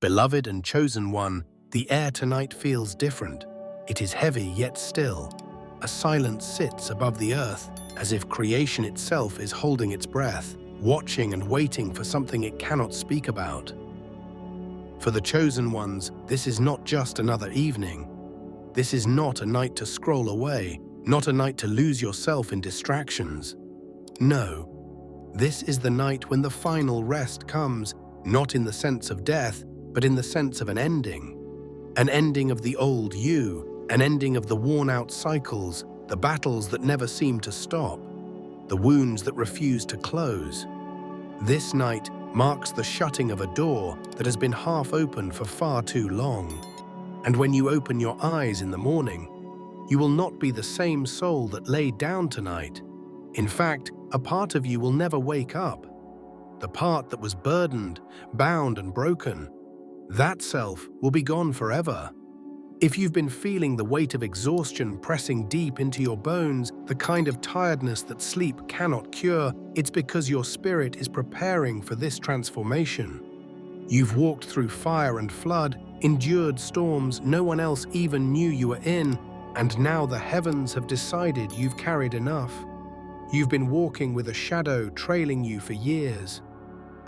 Beloved and chosen one, the air tonight feels different. It is heavy yet still. A silence sits above the earth, as if creation itself is holding its breath, watching and waiting for something it cannot speak about. For the chosen ones, this is not just another evening. This is not a night to scroll away, not a night to lose yourself in distractions. No, this is the night when the final rest comes, not in the sense of death, but in the sense of an ending. An ending of the old you, an ending of the worn-out cycles, the battles that never seem to stop, the wounds that refuse to close. This night marks the shutting of a door that has been half open for far too long. And when you open your eyes in the morning, you will not be the same soul that laid down tonight. In fact, a part of you will never wake up. The part that was burdened, bound and broken, that self will be gone forever. If you've been feeling the weight of exhaustion pressing deep into your bones, the kind of tiredness that sleep cannot cure, it's because your spirit is preparing for this transformation. You've walked through fire and flood, endured storms no one else even knew you were in, and now the heavens have decided you've carried enough. You've been walking with a shadow trailing you for years.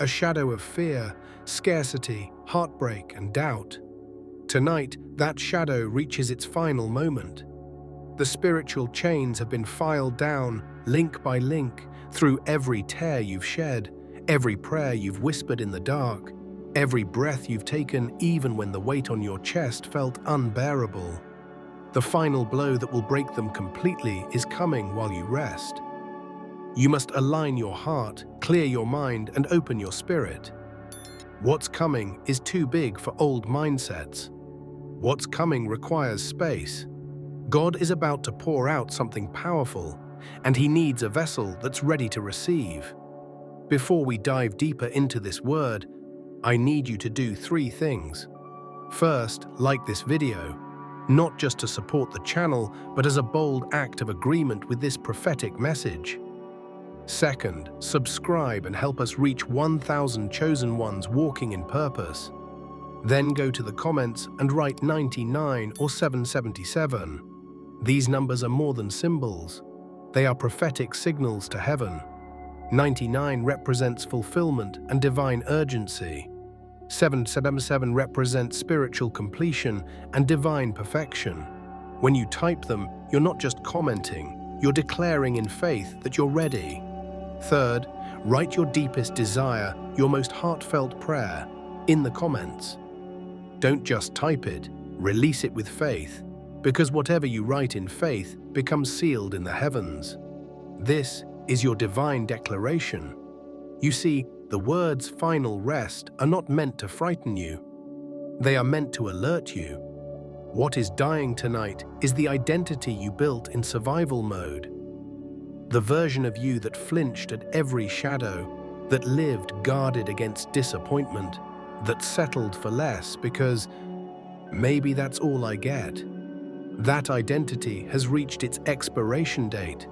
A shadow of fear, scarcity, heartbreak, and doubt. Tonight, that shadow reaches its final moment. The spiritual chains have been filed down, link by link, through every tear you've shed, every prayer you've whispered in the dark, every breath you've taken even when the weight on your chest felt unbearable. The final blow that will break them completely is coming while you rest. You must align your heart, clear your mind, and open your spirit. What's coming is too big for old mindsets. What's coming requires space. God is about to pour out something powerful, and He needs a vessel that's ready to receive. Before we dive deeper into this word, I need you to do 3 things. First, like this video, not just to support the channel, but as a bold act of agreement with this prophetic message. Second, subscribe and help us reach 1,000 chosen ones walking in purpose. Then go to the comments and write 99 or 777. These numbers are more than symbols. They are prophetic signals to heaven. 99 represents fulfillment and divine urgency. 777 represents spiritual completion and divine perfection. When you type them, you're not just commenting, you're declaring in faith that you're ready. Third, write your deepest desire, your most heartfelt prayer, in the comments. Don't just type it, release it with faith, because whatever you write in faith becomes sealed in the heavens. This is your divine declaration. You see, the words final rest are not meant to frighten you. They are meant to alert you. What is dying tonight is the identity you built in survival mode. The version of you that flinched at every shadow, that lived guarded against disappointment, that settled for less because maybe that's all I get. That identity has reached its expiration date.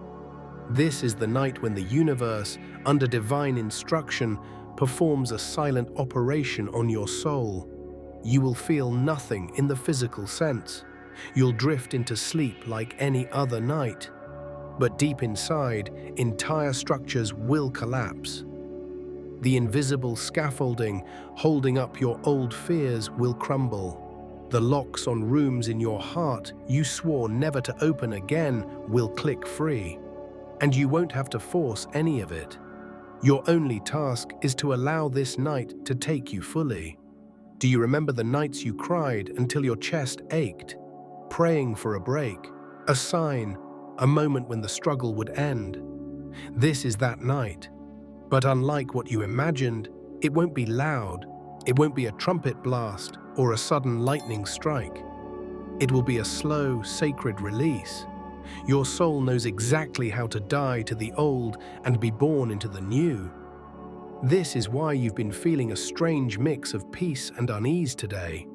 This is the night when the universe, under divine instruction, performs a silent operation on your soul. You will feel nothing in the physical sense. You'll drift into sleep like any other night. But deep inside, entire structures will collapse. The invisible scaffolding holding up your old fears will crumble. The locks on rooms in your heart you swore never to open again will click free. And you won't have to force any of it. Your only task is to allow this night to take you fully. Do you remember the nights you cried until your chest ached, praying for a break, a sign, a moment when the struggle would end? This is that night. But unlike what you imagined, it won't be loud, it won't be a trumpet blast or a sudden lightning strike. It will be a slow, sacred release. Your soul knows exactly how to die to the old and be born into the new. This is why you've been feeling a strange mix of peace and unease today.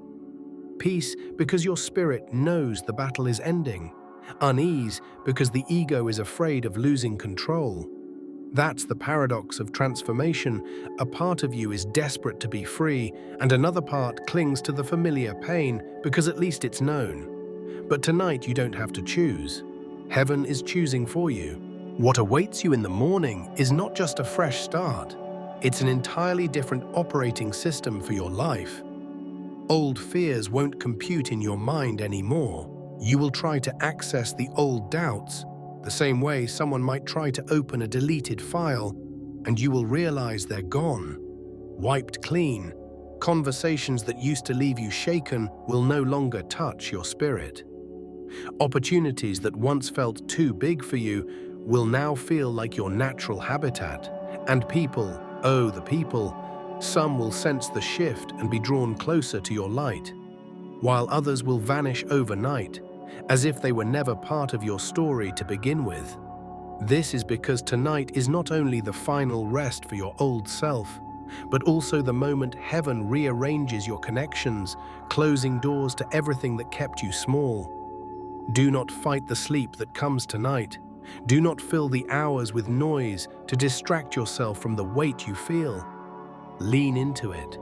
Peace because your spirit knows the battle is ending. Unease because the ego is afraid of losing control. That's the paradox of transformation. A part of you is desperate to be free, and another part clings to the familiar pain because at least it's known. But tonight you don't have to choose. Heaven is choosing for you. What awaits you in the morning is not just a fresh start. It's an entirely different operating system for your life. Old fears won't compute in your mind anymore. You will try to access the old doubts, the same way someone might try to open a deleted file, and you will realize they're gone, wiped clean. Conversations that used to leave you shaken will no longer touch your spirit. Opportunities that once felt too big for you will now feel like your natural habitat. And people, oh the people, some will sense the shift and be drawn closer to your light, while others will vanish overnight, as if they were never part of your story to begin with. This is because tonight is not only the final rest for your old self, but also the moment heaven rearranges your connections, closing doors to everything that kept you small. Do not fight the sleep that comes tonight. Do not fill the hours with noise to distract yourself from the weight you feel. Lean into it.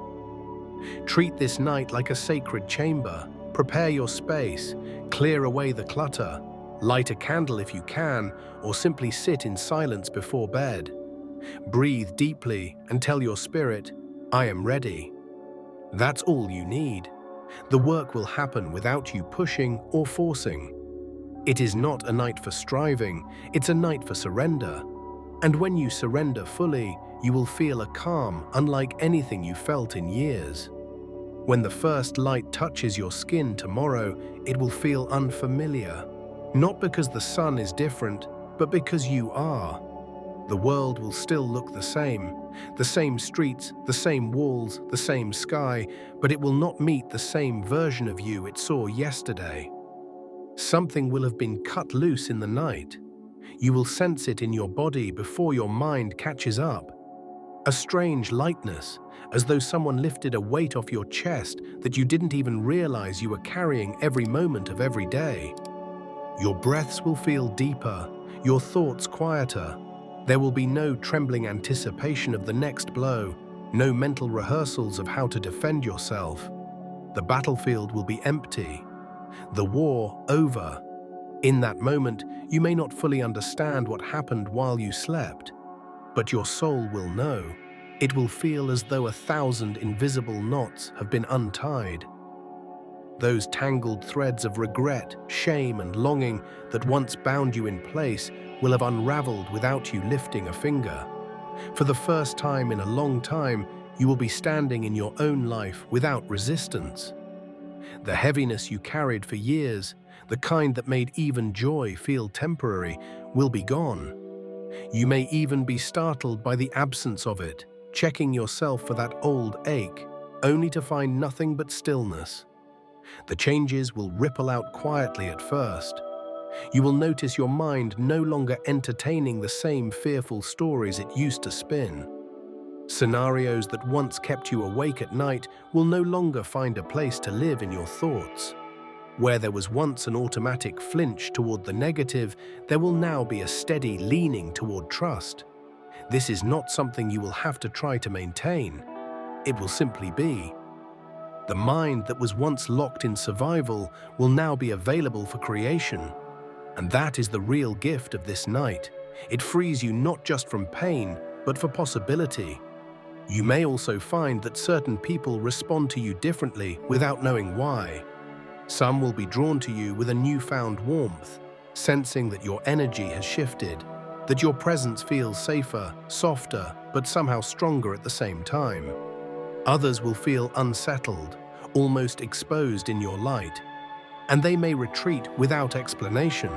Treat this night like a sacred chamber. Prepare your space, clear away the clutter, light a candle if you can, or simply sit in silence before bed. Breathe deeply and tell your spirit, I am ready. That's all you need. The work will happen without you pushing or forcing. It is not a night for striving, it's a night for surrender. And when you surrender fully, you will feel a calm unlike anything you felt in years. When the first light touches your skin tomorrow, it will feel unfamiliar. Not because the sun is different, but because you are. The world will still look the same streets, the same walls, the same sky, but it will not meet the same version of you it saw yesterday. Something will have been cut loose in the night. You will sense it in your body before your mind catches up. A strange lightness, as though someone lifted a weight off your chest that you didn't even realize you were carrying every moment of every day. Your breaths will feel deeper, your thoughts quieter. There will be no trembling anticipation of the next blow, no mental rehearsals of how to defend yourself. The battlefield will be empty, the war over. In that moment, you may not fully understand what happened while you slept, but your soul will know. It will feel as though 1,000 invisible knots have been untied. Those tangled threads of regret, shame, and longing that once bound you in place will have unraveled without you lifting a finger. For the first time in a long time, you will be standing in your own life without resistance. The heaviness you carried for years, the kind that made even joy feel temporary, will be gone. You may even be startled by the absence of it, checking yourself for that old ache, only to find nothing but stillness. The changes will ripple out quietly at first. You will notice your mind no longer entertaining the same fearful stories it used to spin. Scenarios that once kept you awake at night will no longer find a place to live in your thoughts. Where there was once an automatic flinch toward the negative, there will now be a steady leaning toward trust. This is not something you will have to try to maintain. It will simply be. The mind that was once locked in survival will now be available for creation. And that is the real gift of this night. It frees you not just from pain, but for possibility. You may also find that certain people respond to you differently without knowing why. Some will be drawn to you with a newfound warmth, sensing that your energy has shifted, that your presence feels safer, softer, but somehow stronger at the same time. Others will feel unsettled, almost exposed in your light, and they may retreat without explanation.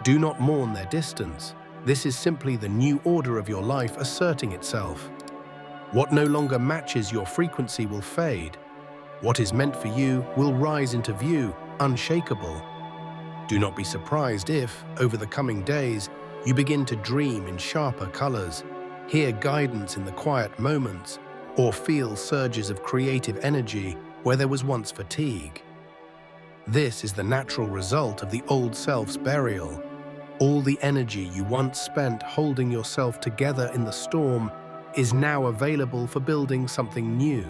Do not mourn their distance. This is simply the new order of your life asserting itself. What no longer matches your frequency will fade. What is meant for you will rise into view, unshakable. Do not be surprised if, over the coming days, you begin to dream in sharper colors, hear guidance in the quiet moments, or feel surges of creative energy where there was once fatigue. This is the natural result of the old self's burial. All the energy you once spent holding yourself together in the storm is now available for building something new.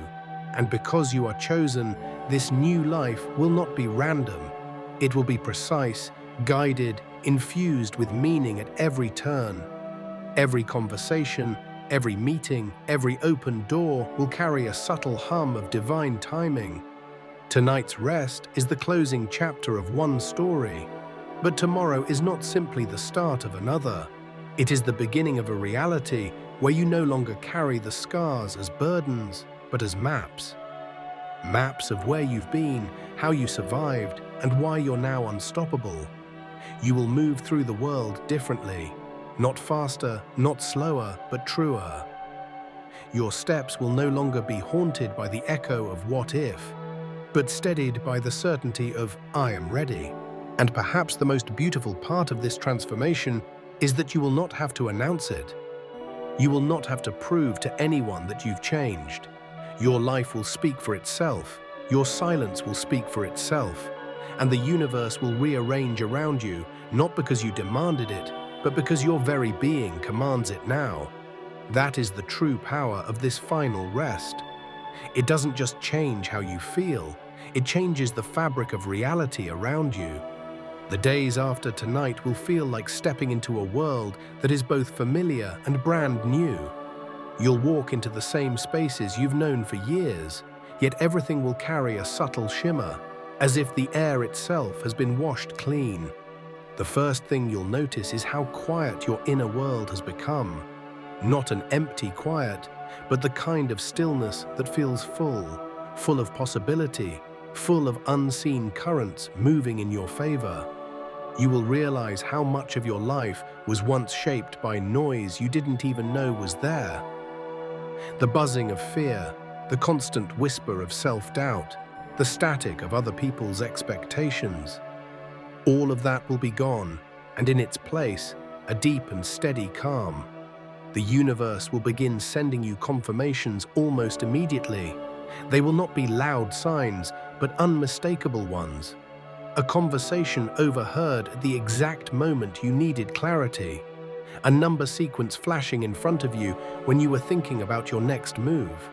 And because you are chosen, this new life will not be random. It will be precise, guided, infused with meaning at every turn. Every conversation, every meeting, every open door will carry a subtle hum of divine timing. Tonight's rest is the closing chapter of one story, but tomorrow is not simply the start of another. It is the beginning of a reality where you no longer carry the scars as burdens, but as maps. Maps of where you've been, how you survived, and why you're now unstoppable. You will move through the world differently, not faster, not slower, but truer. Your steps will no longer be haunted by the echo of what if, but steadied by the certainty of I am ready. And perhaps the most beautiful part of this transformation is that you will not have to announce it. You will not have to prove to anyone that you've changed. Your life will speak for itself, your silence will speak for itself, and the universe will rearrange around you, not because you demanded it, but because your very being commands it now. That is the true power of this final rest. It doesn't just change how you feel, it changes the fabric of reality around you. The days after tonight will feel like stepping into a world that is both familiar and brand new. You'll walk into the same spaces you've known for years, yet everything will carry a subtle shimmer, as if the air itself has been washed clean. The first thing you'll notice is how quiet your inner world has become. Not an empty quiet, but the kind of stillness that feels full of possibility, full of unseen currents moving in your favor. You will realize how much of your life was once shaped by noise you didn't even know was there. The buzzing of fear, the constant whisper of self-doubt, the static of other people's expectations. All of that will be gone, and in its place, a deep and steady calm. The universe will begin sending you confirmations almost immediately. They will not be loud signs, but unmistakable ones. A conversation overheard at the exact moment you needed clarity. A number sequence flashing in front of you when you were thinking about your next move.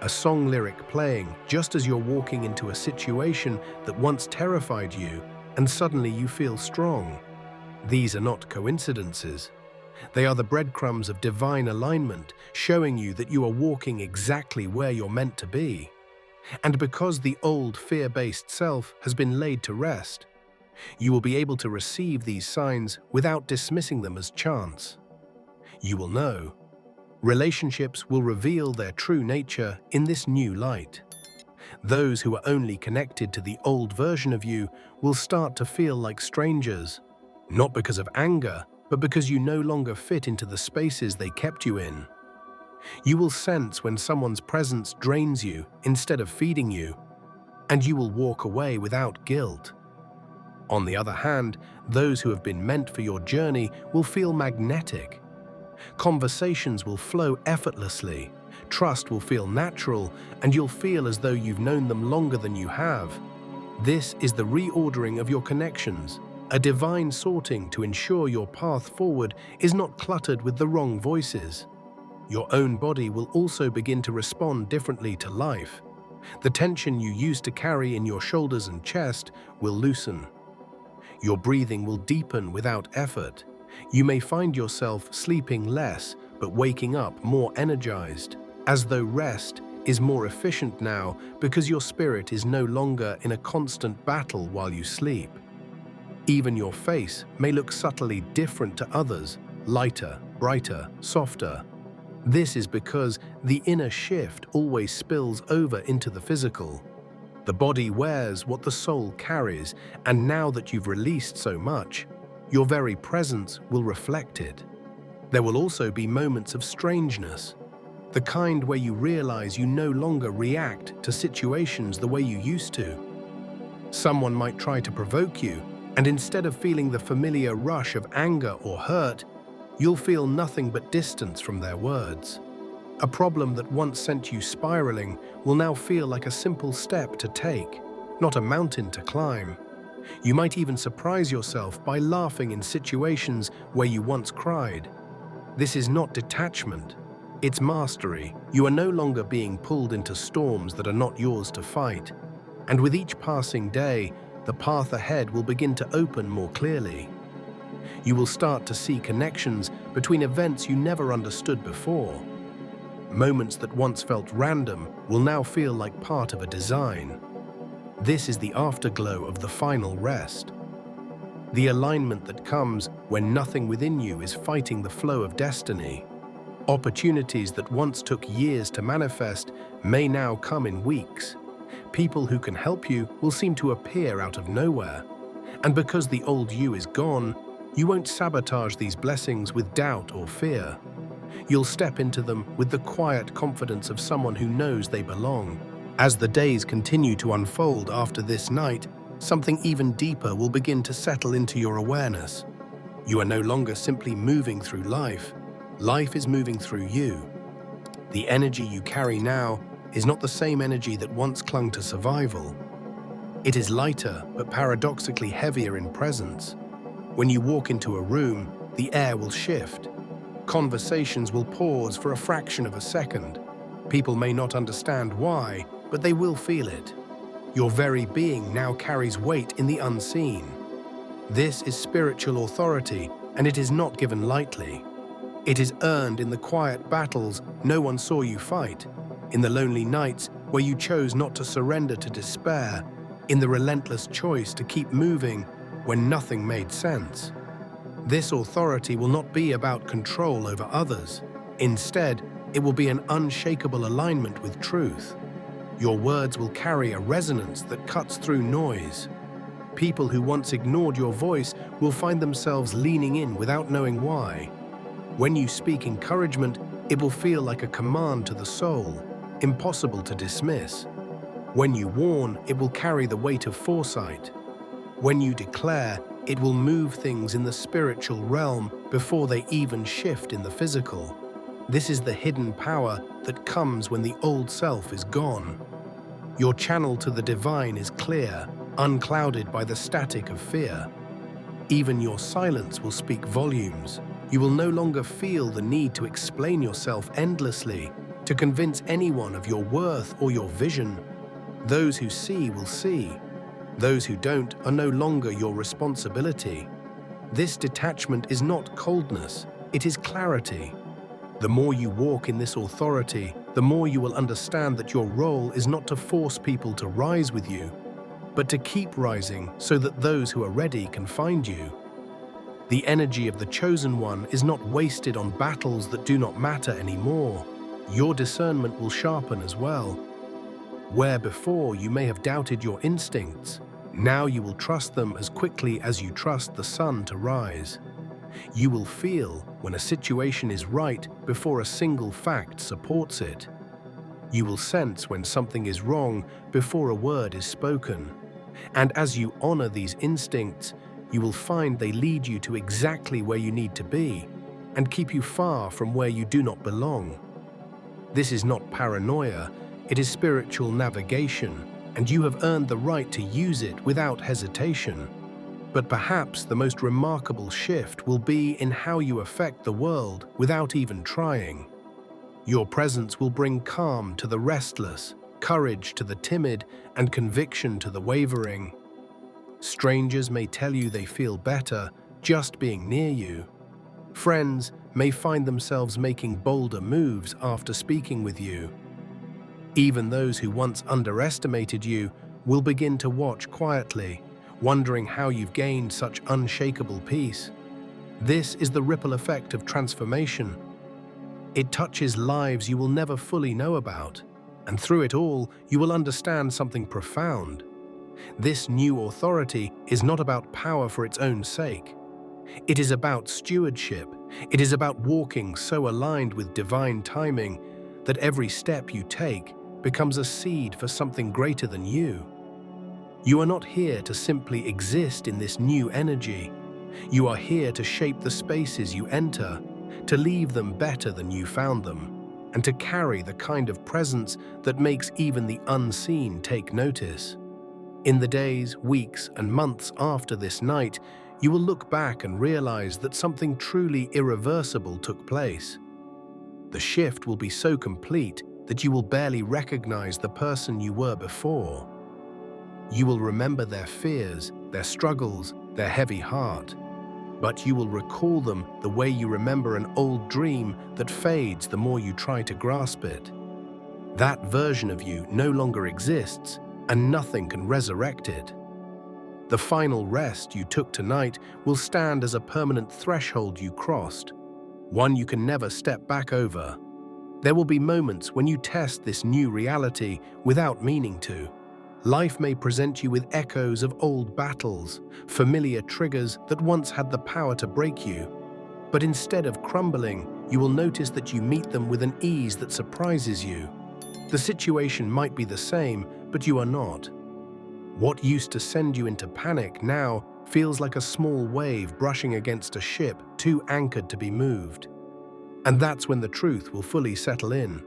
A song lyric playing just as you're walking into a situation that once terrified you, and suddenly you feel strong. These are not coincidences. They are the breadcrumbs of divine alignment, showing you that you are walking exactly where you're meant to be. And because the old fear-based self has been laid to rest, you will be able to receive these signs without dismissing them as chance. You will know. Relationships will reveal their true nature in this new light. Those who are only connected to the old version of you will start to feel like strangers, not because of anger, but because you no longer fit into the spaces they kept you in. You will sense when someone's presence drains you instead of feeding you, and you will walk away without guilt. On the other hand, those who have been meant for your journey will feel magnetic. Conversations will flow effortlessly, trust will feel natural, and you'll feel as though you've known them longer than you have. This is the reordering of your connections, a divine sorting to ensure your path forward is not cluttered with the wrong voices. Your own body will also begin to respond differently to life. The tension you used to carry in your shoulders and chest will loosen. Your breathing will deepen without effort. You may find yourself sleeping less, but waking up more energized, as though rest is more efficient now because your spirit is no longer in a constant battle while you sleep. Even your face may look subtly different to others, lighter, brighter, softer. This is because the inner shift always spills over into the physical. The body wears what the soul carries, and now that you've released so much, your very presence will reflect it. There will also be moments of strangeness, the kind where you realize you no longer react to situations the way you used to. Someone might try to provoke you, and instead of feeling the familiar rush of anger or hurt, you'll feel nothing but distance from their words. A problem that once sent you spiraling will now feel like a simple step to take, not a mountain to climb. You might even surprise yourself by laughing in situations where you once cried. This is not detachment, it's mastery. You are no longer being pulled into storms that are not yours to fight. And with each passing day, the path ahead will begin to open more clearly. You will start to see connections between events you never understood before. Moments that once felt random will now feel like part of a design. This is the afterglow of the final rest. The alignment that comes when nothing within you is fighting the flow of destiny. Opportunities that once took years to manifest may now come in weeks. People who can help you will seem to appear out of nowhere. And because the old you is gone, you won't sabotage these blessings with doubt or fear. You'll step into them with the quiet confidence of someone who knows they belong. As the days continue to unfold after this night, something even deeper will begin to settle into your awareness. You are no longer simply moving through life. Life is moving through you. The energy you carry now is not the same energy that once clung to survival. It is lighter, but paradoxically heavier in presence. When you walk into a room, the air will shift. Conversations will pause for a fraction of a second. People may not understand why, but they will feel it. Your very being now carries weight in the unseen. This is spiritual authority, and it is not given lightly. It is earned in the quiet battles no one saw you fight, in the lonely nights where you chose not to surrender to despair, in the relentless choice to keep moving when nothing made sense. This authority will not be about control over others. Instead, it will be an unshakable alignment with truth. Your words will carry a resonance that cuts through noise. People who once ignored your voice will find themselves leaning in without knowing why. When you speak encouragement, it will feel like a command to the soul, impossible to dismiss. When you warn, it will carry the weight of foresight. When you declare, it will move things in the spiritual realm before they even shift in the physical. This is the hidden power that comes when the old self is gone. Your channel to the divine is clear, unclouded by the static of fear. Even your silence will speak volumes. You will no longer feel the need to explain yourself endlessly, to convince anyone of your worth or your vision. Those who see will see. Those who don't are no longer your responsibility. This detachment is not coldness, it is clarity. The more you walk in this authority, the more you will understand that your role is not to force people to rise with you, but to keep rising so that those who are ready can find you. The energy of the chosen one is not wasted on battles that do not matter anymore. Your discernment will sharpen as well. Where before you may have doubted your instincts, now you will trust them as quickly as you trust the sun to rise. You will feel when a situation is right before a single fact supports it. You will sense when something is wrong before a word is spoken. And as you honor these instincts, you will find they lead you to exactly where you need to be and keep you far from where you do not belong. This is not paranoia, it is spiritual navigation, and you have earned the right to use it without hesitation. But perhaps the most remarkable shift will be in how you affect the world without even trying. Your presence will bring calm to the restless, courage to the timid, and conviction to the wavering. Strangers may tell you they feel better just being near you. Friends may find themselves making bolder moves after speaking with you. Even those who once underestimated you will begin to watch quietly, wondering how you've gained such unshakable peace. This is the ripple effect of transformation. It touches lives you will never fully know about, and through it all, you will understand something profound. This new authority is not about power for its own sake. It is about stewardship. It is about walking so aligned with divine timing that every step you take becomes a seed for something greater than you. You are not here to simply exist in this new energy. You are here to shape the spaces you enter, to leave them better than you found them, and to carry the kind of presence that makes even the unseen take notice. In the days, weeks, and months after this night, you will look back and realize that something truly irreversible took place. The shift will be so complete that you will barely recognize the person you were before. You will remember their fears, their struggles, their heavy heart, but you will recall them the way you remember an old dream that fades the more you try to grasp it. That version of you no longer exists, and nothing can resurrect it. The final rest you took tonight will stand as a permanent threshold you crossed, one you can never step back over. There will be moments when you test this new reality without meaning to. Life may present you with echoes of old battles, familiar triggers that once had the power to break you. But instead of crumbling, you will notice that you meet them with an ease that surprises you. The situation might be the same, but you are not. What used to send you into panic now feels like a small wave brushing against a ship too anchored to be moved. And that's when the truth will fully settle in.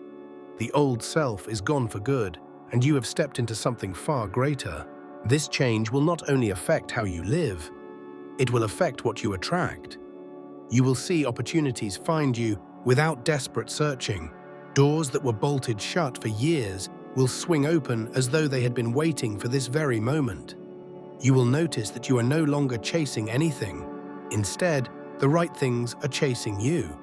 The old self is gone for good, and you have stepped into something far greater. This change will not only affect how you live, it will affect what you attract. You will see opportunities find you without desperate searching. Doors that were bolted shut for years will swing open as though they had been waiting for this very moment. You will notice that you are no longer chasing anything. Instead, the right things are chasing you.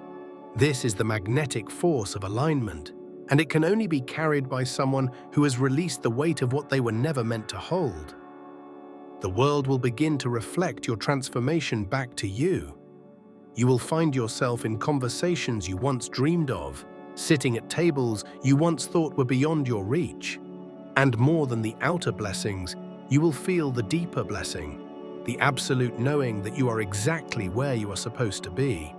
This is the magnetic force of alignment, and it can only be carried by someone who has released the weight of what they were never meant to hold. The world will begin to reflect your transformation back to you. You will find yourself in conversations you once dreamed of, sitting at tables you once thought were beyond your reach. And more than the outer blessings, you will feel the deeper blessing, the absolute knowing that you are exactly where you are supposed to be.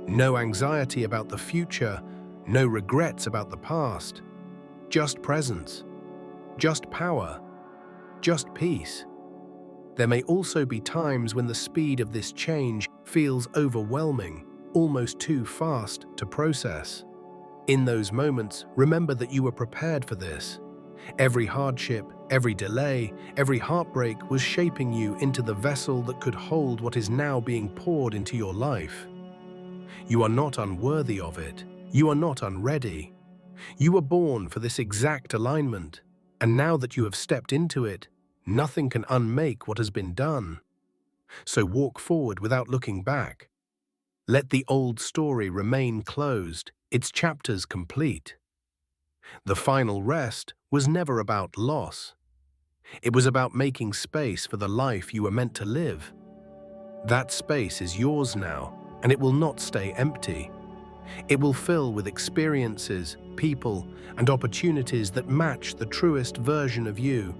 No anxiety about the future, no regrets about the past, just presence, just power, just peace. There may also be times when the speed of this change feels overwhelming, almost too fast to process. In those moments, remember that you were prepared for this. Every hardship, every delay, every heartbreak was shaping you into the vessel that could hold what is now being poured into your life. You are not unworthy of it. You are not unready. You were born for this exact alignment, and now that you have stepped into it, nothing can unmake what has been done. So walk forward without looking back. Let the old story remain closed, its chapters complete. The final rest was never about loss. It was about making space for the life you were meant to live. That space is yours now, and it will not stay empty. It will fill with experiences, people, and opportunities that match the truest version of you.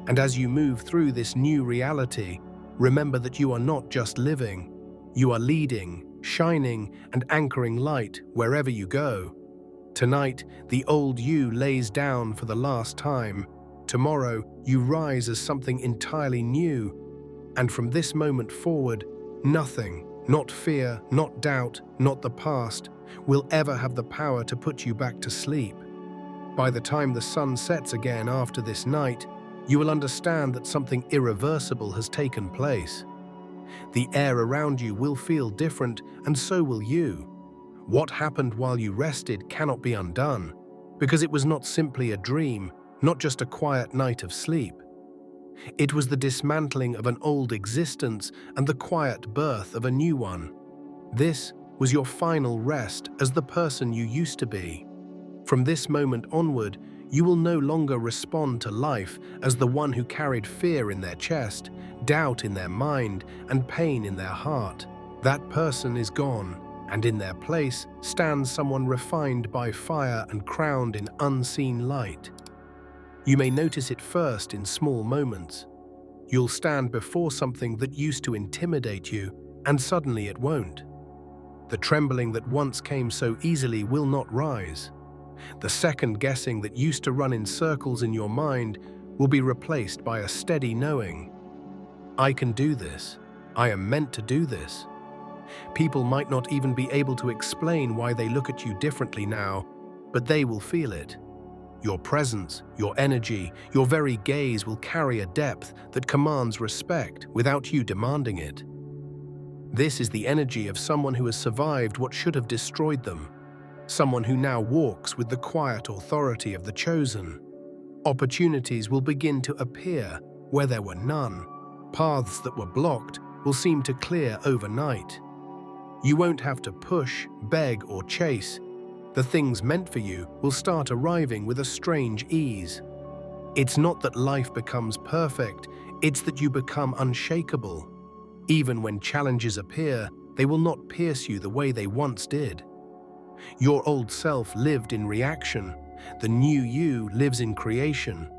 And as you move through this new reality, remember that you are not just living, you are leading, shining, and anchoring light wherever you go. Tonight, the old you lays down for the last time. Tomorrow, you rise as something entirely new. And from this moment forward, nothing, not fear, not doubt, not the past, will ever have the power to put you back to sleep. By the time the sun sets again after this night, you will understand that something irreversible has taken place. The air around you will feel different, and so will you. What happened while you rested cannot be undone, because it was not simply a dream, not just a quiet night of sleep. It was the dismantling of an old existence and the quiet birth of a new one. This was your final rest as the person you used to be. From this moment onward, you will no longer respond to life as the one who carried fear in their chest, doubt in their mind, and pain in their heart. That person is gone, and in their place stands someone refined by fire and crowned in unseen light. You may notice it first in small moments. You'll stand before something that used to intimidate you, and suddenly it won't. The trembling that once came so easily will not rise. The second guessing that used to run in circles in your mind will be replaced by a steady knowing. I can do this. I am meant to do this. People might not even be able to explain why they look at you differently now, but they will feel it. Your presence, your energy, your very gaze will carry a depth that commands respect without you demanding it. This is the energy of someone who has survived what should have destroyed them, someone who now walks with the quiet authority of the chosen. Opportunities will begin to appear where there were none. Paths that were blocked will seem to clear overnight. You won't have to push, beg, or chase. The things meant for you will start arriving with a strange ease. It's not that life becomes perfect, it's that you become unshakable. Even when challenges appear, they will not pierce you the way they once did. Your old self lived in reaction. The new you lives in creation.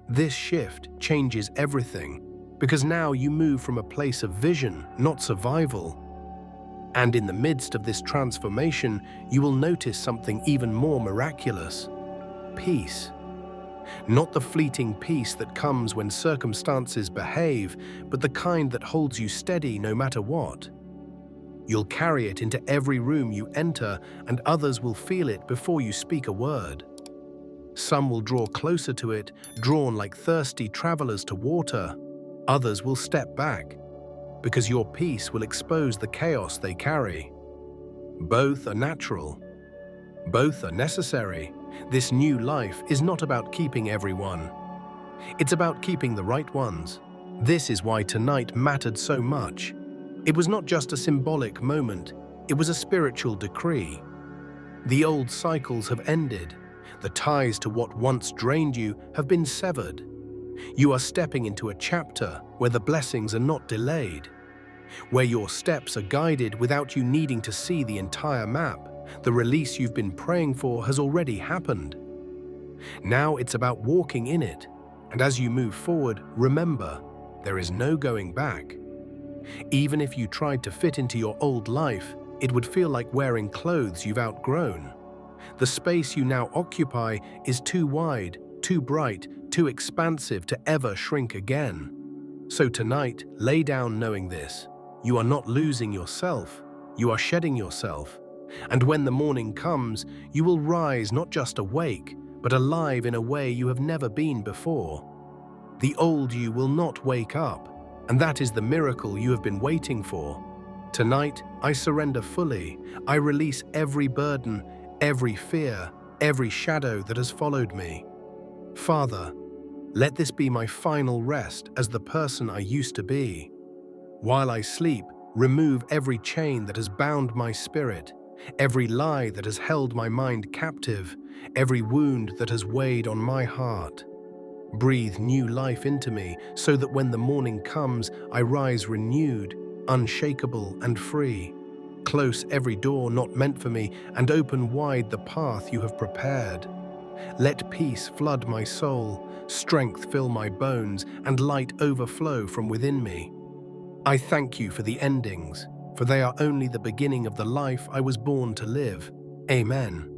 This shift changes everything, because now you move from a place of vision, not survival. And in the midst of this transformation, you will notice something even more miraculous: peace. Not the fleeting peace that comes when circumstances behave, but the kind that holds you steady no matter what. You'll carry it into every room you enter, and others will feel it before you speak a word. Some will draw closer to it, drawn like thirsty travelers to water. Others will step back, because your peace will expose the chaos they carry. Both are natural. Both are necessary. This new life is not about keeping everyone. It's about keeping the right ones. This is why tonight mattered so much. It was not just a symbolic moment, it was a spiritual decree. The old cycles have ended. The ties to what once drained you have been severed. You are stepping into a chapter where the blessings are not delayed, where your steps are guided without you needing to see the entire map. The release you've been praying for has already happened. Now it's about walking in it, and as you move forward, remember, there is no going back. Even if you tried to fit into your old life, it would feel like wearing clothes you've outgrown. The space you now occupy is too wide, too bright, too expansive to ever shrink again. So tonight, lay down knowing this. You are not losing yourself, you are shedding yourself. And when the morning comes, you will rise not just awake, but alive in a way you have never been before. The old you will not wake up, and that is the miracle you have been waiting for. Tonight, I surrender fully. I release every burden, every fear, every shadow that has followed me. Father, let this be my final rest as the person I used to be. While I sleep, remove every chain that has bound my spirit, every lie that has held my mind captive, every wound that has weighed on my heart. Breathe new life into me so that when the morning comes, I rise renewed, unshakable and free. Close every door not meant for me and open wide the path you have prepared. Let peace flood my soul, strength fill my bones, and light overflow from within me. I thank you for the endings, for they are only the beginning of the life I was born to live. Amen.